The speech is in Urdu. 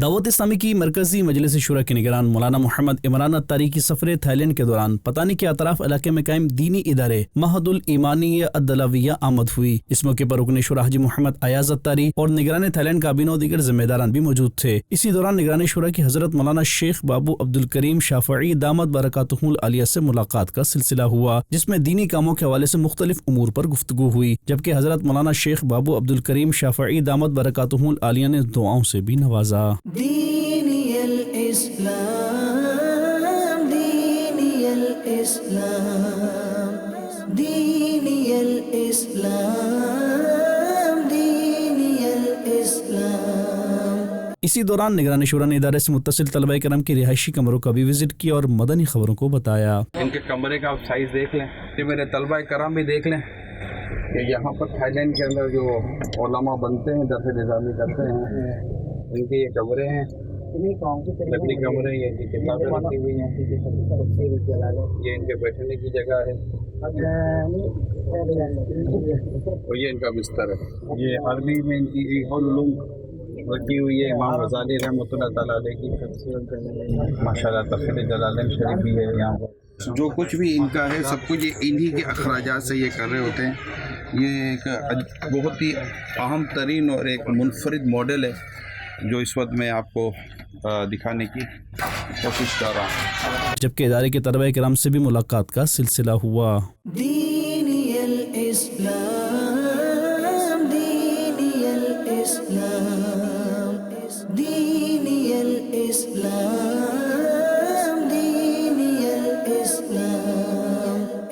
دعوت اسلامی کی مرکزی مجلس شورا کے نگران مولانا محمد عمران اتاری کی سفر تھائی کے دوران پتانی کے اطراف علاقے میں قائم دینی ادارے معہد الایمانیہ الدلاویہ آمد ہوئی۔ اس موقع پر رکن شورا حاجی محمد ایاز اتاری اور نگران تھائی کابینہ و دیگر ذمہ داران بھی موجود تھے۔ اسی دوران نگران شورا کی حضرت مولانا شیخ بابو عبدالکریم شافعی دامت برکاتہ العالیہ سے ملاقات کا سلسلہ ہوا، جس میں دینی کاموں کے حوالے سے مختلف امور پر گفتگو ہوئی، جبکہ حضرت مولانا شیخ بابو عبدالکریم شافعی دامت برکاتہ العالیہ نے دعاؤں سے بھی نوازا۔ دینی الاسلام، دینی الاسلام، دینی الاسلام، دینی الاسلام۔ اسی دوران نگران شورا نے ادارے سے متصل طلبہ کرام کی رہائشی کمروں کا بھی وزٹ کیا اور مدنی خبروں کو بتایا۔ ان کے کمرے کا آپ سائز دیکھ لیں، کہ میرے طلبہ کرام بھی دیکھ لیں کہ یہاں پر تھائی لینڈ کے اندر جو علماء بنتے ہیں، درس نظامی کرتے ہیں، ان کے یہ کمرے ہیں، لکڑی کمرے، یہ ان کی کتابیں رکھی ہوئی ہیں، یہ ان کے بیٹھنے کی جگہ ہے، اور یہ ان کا بستر ہے۔ یہ عربی میں ان کی علوم رکھی ہوئی ہے، امام غزالی رحمۃ اللہ تعالیٰ علیہ کی ماشاء اللہ تفسیر جلالین شریف بھی ہے یہاں پر۔ جو کچھ بھی ان کا ہے سب کچھ انہی کے اخراجات سے یہ کر رہے ہوتے ہیں۔ یہ ایک بہت ہی اہم ترین اور ایک منفرد ماڈل ہے جو اس وقت میں آپ کو دکھانے کی کوشش کر رہا ہوں۔ جبکہ ادارے کے طلبہ کرام سے بھی ملاقات کا سلسلہ ہوا۔ دینی الاسلام،